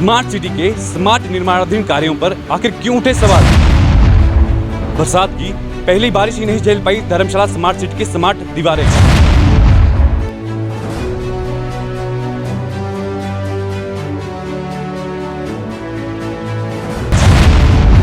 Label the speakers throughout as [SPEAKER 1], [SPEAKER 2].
[SPEAKER 1] Smart city के smart निर्माणाधीन कार्यों पर आखिर क्यों उठे सवाल? बरसात की पहली बारिश ही नहीं झेल पाई धर्मशाला स्मार्ट सिटी की स्मार्ट दीवारें।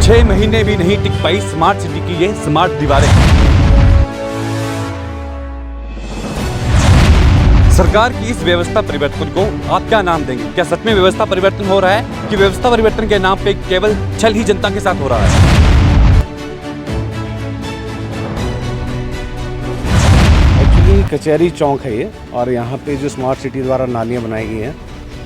[SPEAKER 1] छह महीने भी नहीं टिक पाई स्मार्ट सिटी की ये स्मार्ट दीवारें। सरकार की इस व्यवस्था परिवर्तन को आप क्या नाम देंगे? क्या सच में व्यवस्था परिवर्तन हो रहा है कि व्यवस्था परिवर्तन के नाम पे केवल छल ही जनता के साथ हो रहा है?
[SPEAKER 2] एक्चुअली कचहरी चौक है ये, और यहाँ पे जो स्मार्ट सिटी द्वारा नालियाँ बनाई गई हैं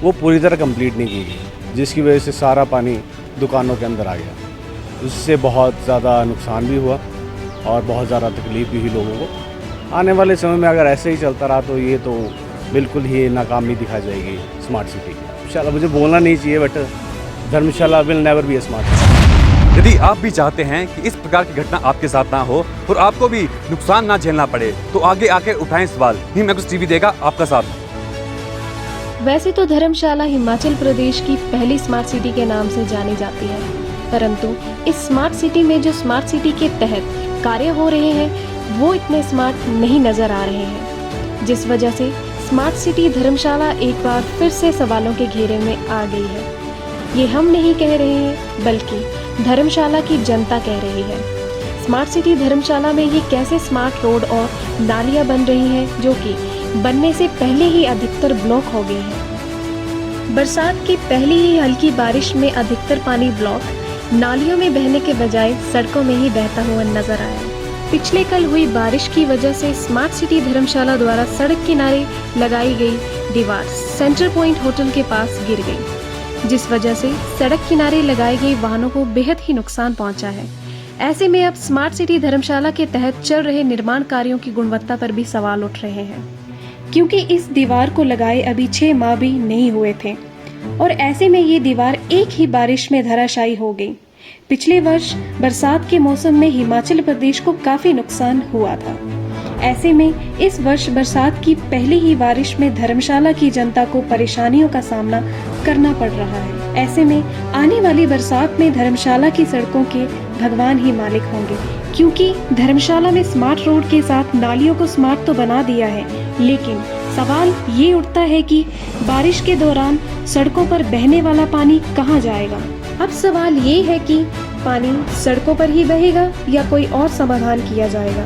[SPEAKER 2] वो पूरी तरह कंप्लीट नहीं की गई, जिसकी वजह से सारा पानी दुकानों के अंदर आ गया। उससे बहुत ज़्यादा नुकसान भी हुआ और बहुत ज़्यादा तकलीफ भी हुई लोगों को। आने वाले समय में अगर ऐसे ही चलता रहा तो ये तो बिल्कुल ही नाकामी दिखा जाएगी स्मार्ट सिटी की। इंशाल्लाह मुझे बोलना नहीं चाहिए, but Dharamshala will never be A smart city.
[SPEAKER 1] यदि आप भी चाहते हैं कि इस प्रकार की घटना आपके साथ ना हो और आपको भी नुकसान ना झेलना पड़े, तो आगे आके उठाएं सवाल। हिम एग्स टीवी देगा आपका साथ।
[SPEAKER 3] वैसे तो धर्मशाला हिमाचल प्रदेश की पहली स्मार्ट सिटी के नाम से जानी जाती है, परंतु इस स्मार्ट सिटी में जो स्मार्ट सिटी के तहत कार्य हो रहे हैं वो इतने स्मार्ट नहीं नजर आ रहे हैं, जिस वजह से स्मार्ट सिटी धर्मशाला एक बार फिर से सवालों के घेरे में आ गई है। ये हम नहीं कह रहे हैं, बल्कि धर्मशाला की जनता कह रही है। स्मार्ट सिटी धर्मशाला में ये कैसे स्मार्ट रोड और नालियाँ बन रही हैं जो कि बनने से पहले ही अधिकतर ब्लॉक हो गई हैं। बरसात की पहली ही हल्की बारिश में अधिकतर पानी ब्लॉक नालियों में बहने के बजाय सड़कों में ही बहता हुआ नजर आया। पिछले कल हुई बारिश की वजह से स्मार्ट सिटी धर्मशाला द्वारा सड़क किनारे लगाई गई दीवार सेंटर पॉइंट होटल के पास गिर गई, जिस वजह से सड़क किनारे लगाई गई वाहनों को बेहद ही नुकसान पहुंचा है। ऐसे में अब स्मार्ट सिटी धर्मशाला के तहत चल रहे निर्माण कार्यों की गुणवत्ता पर भी सवाल उठ रहे हैं, क्योंकि इस दीवार को लगाए अभी 6 माह भी नहीं हुए थे और ऐसे में ये दीवार एक ही बारिश में धराशायी हो गई। पिछले वर्ष बरसात के मौसम में हिमाचल प्रदेश को काफी नुकसान हुआ था। ऐसे में इस वर्ष बरसात की पहली ही बारिश में धर्मशाला की जनता को परेशानियों का सामना करना पड़ रहा है। ऐसे में आने वाली बरसात में धर्मशाला की सड़कों के भगवान ही मालिक होंगे, क्योंकि धर्मशाला में स्मार्ट रोड के साथ नालियों को स्मार्ट तो बना दिया है, लेकिन सवाल ये उठता है कि बारिश के दौरान सड़कों पर बहने वाला पानी कहाँ जाएगा। अब सवाल ये है कि पानी सड़कों पर ही बहेगा या कोई और समाधान किया जाएगा।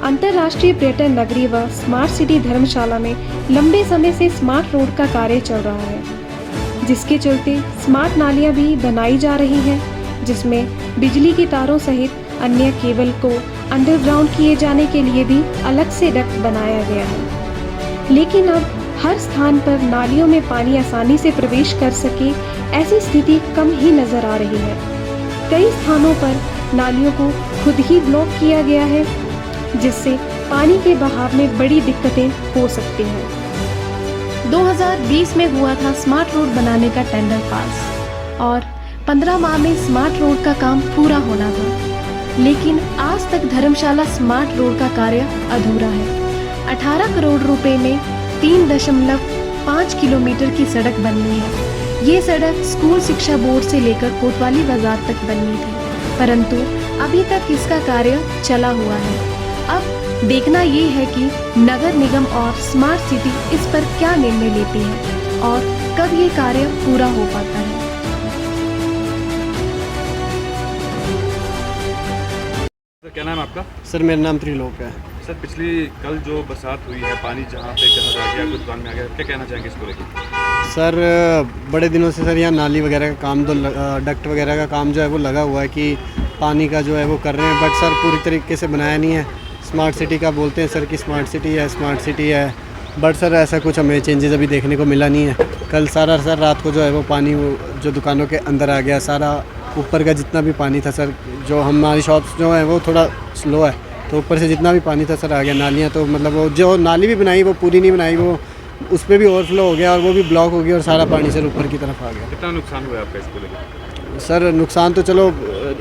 [SPEAKER 3] अंतर्राष्ट्रीय पर्यटन नगरी व स्मार्ट सिटी धर्मशाला में लंबे समय से स्मार्ट रोड का कार्य चल रहा है, जिसके चलते स्मार्ट नालियां भी बनाई जा रही हैं, जिसमें बिजली की तारों सहित अन्य केबल को अंडरग्राउंड किए जाने के लिए भी अलग से डक्ट बनाया गया है। लेकिन अब हर स्थान पर नालियों में पानी आसानी से प्रवेश कर सके ऐसी स्थिति कम ही नजर आ रही है। कई स्थानों पर नालियों को खुद ही ब्लॉक किया गया है, जिससे पानी के बहाव में बड़ी दिक्कतें हो सकती हैं। 2020 में हुआ था स्मार्ट रोड बनाने का टेंडर पास और 15 माह में स्मार्ट रोड का काम पूरा होना था, लेकिन आज तक धर्मशाला स्मार्ट रोड का कार्य अधूरा है। 18 करोड़ रुपए में 3.5 किलोमीटर की सड़क बननी है। ये सड़क स्कूल शिक्षा बोर्ड से लेकर कोतवाली बाजार तक बननी थी, परंतु अभी तक इसका कार्य चला हुआ है। अब देखना ये है कि नगर निगम और स्मार्ट सिटी इस पर क्या निर्णय लेती है और कब ये कार्य पूरा हो पाता है।
[SPEAKER 1] सर, क्या नाम है आपका?
[SPEAKER 4] सर मेरा नाम त्रिलोक है।
[SPEAKER 1] सर, पिछली कल जो बरसात हुई है, पानी जहाँ पे जहाँ आ गया, दुकान में आ गया, क्या कहना चाहेंगे इसको लेकर?
[SPEAKER 4] सर बड़े दिनों से सर यहाँ नाली वगैरह का काम, तो डक्ट वगैरह का काम जो है वो लगा हुआ है कि पानी का जो है वो कर रहे हैं, बट सर पूरी तरीके से बनाया नहीं है। स्मार्ट सिटी का बोलते हैं सर कि स्मार्ट सिटी है, बट सर ऐसा कुछ हमें चेंजेस अभी देखने को मिला नहीं है। कल सारा सर रात को जो है वो पानी जो दुकानों के अंदर आ गया, सारा ऊपर का जितना भी पानी था सर, जो हमारी शॉप्स जो है वो थोड़ा स्लो है, तो ऊपर से जितना भी पानी था सर आ गया। नालियाँ तो मतलब वो जो नाली भी बनाई वो पूरी नहीं बनाई, वो उस पर भी ओवरफ्लो हो गया और वो भी ब्लॉक हो गया और सारा पानी सर ऊपर की तरफ आ गया।
[SPEAKER 1] कितना नुकसान हुआ आपका इसको लेकर?
[SPEAKER 4] सर नुकसान तो चलो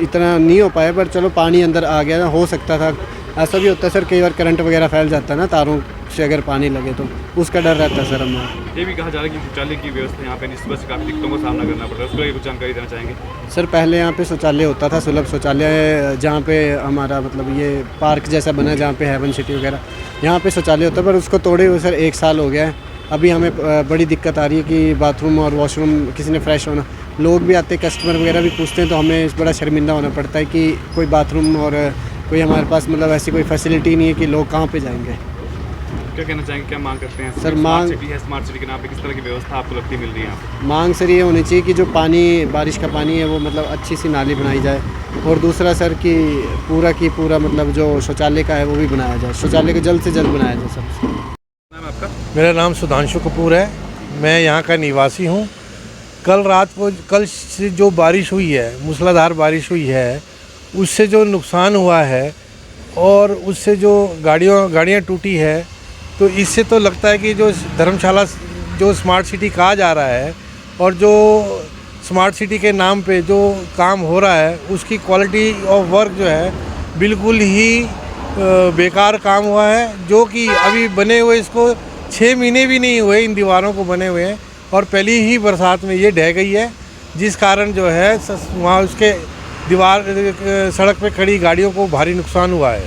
[SPEAKER 4] इतना नहीं हो पाया, पर चलो पानी अंदर आ गया, हो सकता था। ऐसा भी होता है सर, कई बार करंट वगैरह फैल जाता है ना तारों से अगर पानी लगे तो उसका डर रहता है सर हमें।
[SPEAKER 1] ये भी कहा जा रहा है कि शौचालय की व्यवस्था यहाँ पे निस्बत से काफ़ी दिक्कतों का सामना करना पड़ रहा है, उसको कुछ जानकारी देना चाहेंगे?
[SPEAKER 4] सर पहले यहाँ पे शौचालय होता था, सुलभ शौचालय, जहाँ पे हमारा मतलब ये पार्क जैसा बना है जहाँ पे हेवन सिटी वगैरह, यहाँ पे शौचालय होता है, पर उसको तोड़े हुए सर 1 साल हो गया है। अभी हमें बड़ी दिक्कत आ रही है कि बाथरूम और वॉशरूम किसी ने फ्रेश होना, लोग भी आते कस्टमर वगैरह भी पूछते हैं, तो हमें बड़ा शर्मिंदा होना पड़ता है कि कोई बाथरूम और कोई हमारे पास मतलब ऐसी कोई फैसिलिटी नहीं है कि लोग कहाँ पे जाएंगे।
[SPEAKER 1] क्या कहना चाहेंगे, क्या मांग करते हैं
[SPEAKER 4] सर? मांग
[SPEAKER 1] सिटी है, स्मार्ट सिटी के नाम पे किस तरह की व्यवस्था आपको लगती मिल रही है यहाँ पे?
[SPEAKER 4] मांग सर ये होनी चाहिए कि जो पानी बारिश का पानी है वो मतलब अच्छी सी नाली बनाई जाए, और दूसरा सर कि पूरा मतलब जो शौचालय का है वो भी बनाया जाए, शौचालय को जल्द से जल्द बनाया जाए सबसे।
[SPEAKER 1] नाम आपका?
[SPEAKER 5] मेरा नाम सुधांशु कपूर है, मैं यहाँ का निवासी हूँ। कल से जो बारिश हुई है, मूसलाधार बारिश हुई है, उससे जो नुकसान हुआ है और उससे जो गाड़ियाँ टूटी है, तो इससे तो लगता है कि जो धर्मशाला जो स्मार्ट सिटी कहा जा रहा है और जो स्मार्ट सिटी के नाम पे जो काम हो रहा है उसकी क्वालिटी ऑफ वर्क जो है बिल्कुल ही बेकार काम हुआ है। जो कि अभी बने हुए इसको 6 महीने भी नहीं हुए इन दीवारों को बने हुए हैं, और पहली ही बरसात में ये ढह गई है, जिस कारण जो है वहाँ उसके दीवार सड़क पे खड़ी गाड़ियों को भारी नुकसान हुआ है।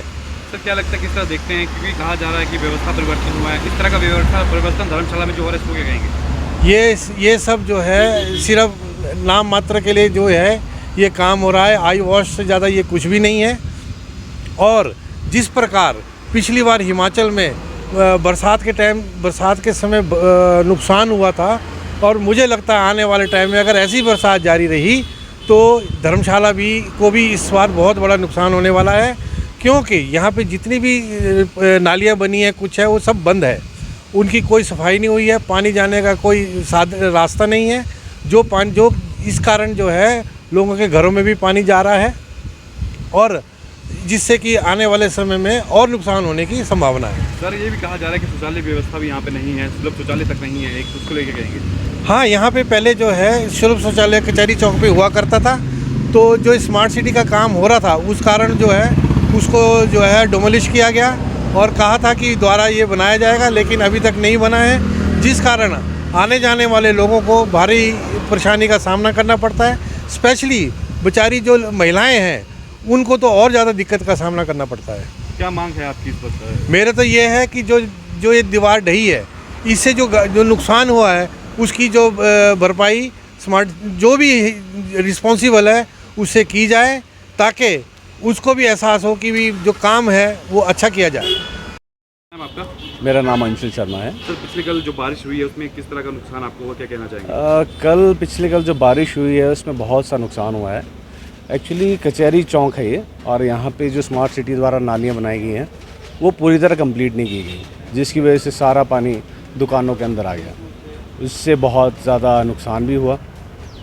[SPEAKER 1] सर क्या लगता है, किस तरह देखते हैं, क्योंकि कहा जा रहा है कि व्यवस्था परिवर्तन हुआ है, इस तरह का व्यवस्था परिवर्तन धर्मशाला में जो हो रहा है इसको क्या कहेंगे?
[SPEAKER 5] ये सब जो है सिर्फ नाम मात्र के लिए जो है ये काम हो रहा है, आई वॉश से ज़्यादा ये कुछ भी नहीं है। और जिस प्रकार पिछली बार हिमाचल में बरसात के समय नुकसान हुआ था, और मुझे लगता है आने वाले टाइम में अगर ऐसी बरसात जारी रही तो धर्मशाला को भी इस बार बहुत बड़ा नुकसान होने वाला है, क्योंकि यहाँ पे जितनी भी नालियाँ बनी हैं कुछ है वो सब बंद है, उनकी कोई सफाई नहीं हुई है, पानी जाने का कोई रास्ता नहीं है, जो इस कारण जो है लोगों के घरों में भी पानी जा रहा है, और जिससे कि आने वाले समय में और नुकसान होने की संभावना है।
[SPEAKER 1] सर ये भी कहा जा रहा है कि शौचालय व्यवस्था भी यहाँ पे नहीं है, सुलभ शौचालय तक नहीं है, एक उसको लेके कहेंगे?
[SPEAKER 5] हाँ, यहाँ पे पहले जो है सुलभ शौचालय कचहरी चौक पे हुआ करता था, तो जो स्मार्ट सिटी का काम हो रहा था उस कारण जो है उसको जो है डिमोलिश किया गया और कहा था कि द्वारा ये बनाया जाएगा, लेकिन अभी तक नहीं बना है, जिस कारण आने जाने वाले लोगों को भारी परेशानी का सामना करना पड़ता है। स्पेशली बेचारी जो महिलाएं हैं उनको तो और ज़्यादा दिक्कत का सामना करना पड़ता है।
[SPEAKER 1] क्या मांग है आपकी इस वक्त?
[SPEAKER 5] मेरा तो ये है कि जो ये दीवार ढही है, इससे जो नुकसान हुआ है उसकी जो भरपाई स्मार्ट जो भी रिस्पॉन्सिबल है उससे की जाए, ताकि उसको भी एहसास हो कि भी जो काम है वो अच्छा किया जाए।
[SPEAKER 1] नाम आपका?
[SPEAKER 2] मेरा नाम अंशुल शर्मा है।
[SPEAKER 1] सर पिछले कल जो बारिश हुई है उसमें किस तरह का नुकसान आपको हुआ, क्या कहना चाहेंगे?
[SPEAKER 2] पिछले कल जो बारिश हुई है उसमें बहुत सा नुकसान हुआ है। एक्चुअली कचहरी चौक है ये, और यहाँ पे जो स्मार्ट सिटी द्वारा नालियाँ बनाई गई हैं वो पूरी तरह कंप्लीट नहीं की गई, जिसकी वजह से सारा पानी दुकानों के अंदर आ गया। उससे बहुत ज़्यादा नुकसान भी हुआ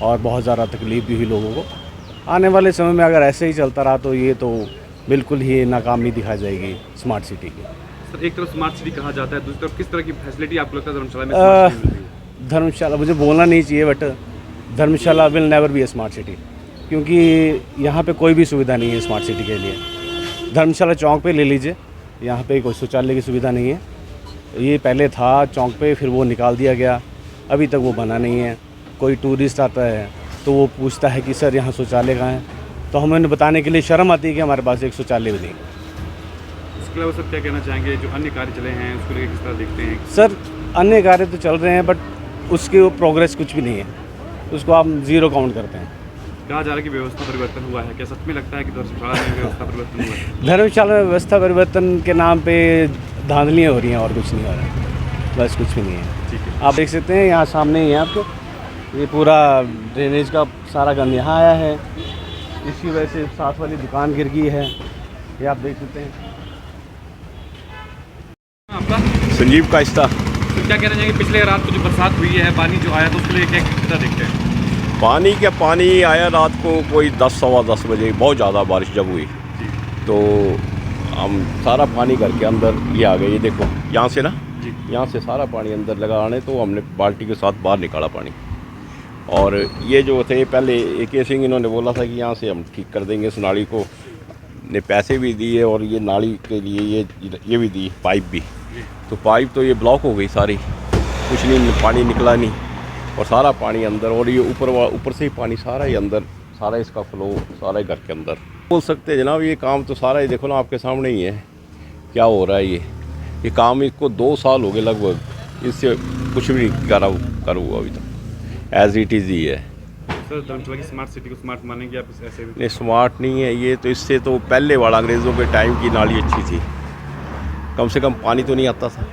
[SPEAKER 2] और बहुत ज़्यादा तकलीफ़ भी हुई लोगों को। आने वाले समय में अगर ऐसे ही चलता रहा तो ये तो बिल्कुल ही नाकामी दिखाई जाएगी स्मार्ट सिटी की।
[SPEAKER 1] सर एक तरफ स्मार्ट सिटी कहा जाता है, दूसरी तरफ किस तरह की फैसिलिटी आपको लगता है धर्मशाला में स्मार्ट सिटी मिल रही है?
[SPEAKER 2] धर्मशाला, मुझे बोलना नहीं चाहिए but Dharamshala will never be A smart city, क्योंकि यहाँ पे कोई भी सुविधा नहीं है स्मार्ट सिटी के लिए। धर्मशाला चौक पे ले लीजिए, यहाँ पे कोई शौचालय की सुविधा नहीं है। ये पहले था चौक पे, फिर वो निकाल दिया गया, अभी तक वो बना नहीं है। कोई टूरिस्ट आता है तो वो पूछता है कि सर यहाँ शौचालय कहाँ है, तो हमें उन्हें बताने के लिए शर्म आती है कि हमारे पास एक शौचालय भी नहीं।
[SPEAKER 1] इसके अलावा सर क्या कहना चाहेंगे, जो अन्य कार्य चले हैं उसको लेकर किस तरह देखते हैं?
[SPEAKER 2] सर अन्य कार्य तो चल रहे हैं बट उसकी वो प्रोग्रेस कुछ भी नहीं है, उसको आप ज़ीरो काउंट करते हैं।
[SPEAKER 1] कहा जा रहा है कि व्यवस्था परिवर्तन हुआ है, क्या सच में लगता है कि धर्मशाला में व्यवस्था परिवर्तन हुआ है?
[SPEAKER 2] धर्मशाला में व्यवस्था परिवर्तन के नाम पे धांधलियाँ हो रही हैं और कुछ नहीं हो रहा है, बस कुछ भी नहीं है।
[SPEAKER 1] ठीक है,
[SPEAKER 2] आप देख सकते हैं यहाँ सामने ही है आपको, ये पूरा ड्रेनेज का सारा गंद यहाँ आया है, इसकी वजह से साथ वाली दुकान गिर गई है, ये आप देख सकते हैं।
[SPEAKER 1] आपका?
[SPEAKER 6] संजीव काइस्ता।
[SPEAKER 1] तो क्या कहना चाहेंगे, पिछले रात को जो बरसात हुई है, पानी जो आया तो उसको लेकर किस तरह देखते हैं?
[SPEAKER 6] पानी आया रात को कोई 10 सवा 10 बजे, बहुत ज़्यादा बारिश जब हुई तो हम सारा पानी घर के अंदर ये आ गए। ये देखो यहाँ से ना, यहाँ से सारा पानी अंदर लगा आने, तो हमने बाल्टी के साथ बाहर निकाला पानी। और ये जो थे पहले AK सिंह, इन्होंने बोला था कि यहाँ से हम ठीक कर देंगे इस नाली को, ने पैसे भी दिए और ये नाली के लिए ये भी दी, पाइप भी। तो पाइप तो ये ब्लॉक हो गई सारी, कुछ नहीं, पानी निकला नहीं और सारा पानी अंदर, और ये ऊपर से ही पानी सारा ही अंदर, सारा इसका फ्लो सारा ही घर के अंदर। बोल सकते हैं जनाब, ये काम तो सारा ही देखो ना आपके सामने ही है क्या हो रहा है। ये काम इसको 2 साल हो गए लगभग, इससे कुछ भी नहीं कर हुआ अभी तक, एज इट इज़ ही है।
[SPEAKER 1] सर धर्मशाला की स्मार्ट सिटी को स्मार्ट मानेंगे आप ऐसे?
[SPEAKER 6] नहीं, स्मार्ट नहीं है ये तो, इससे तो पहले वाला अंग्रेज़ों के टाइम की नाली अच्छी थी, कम से कम पानी तो नहीं आता था।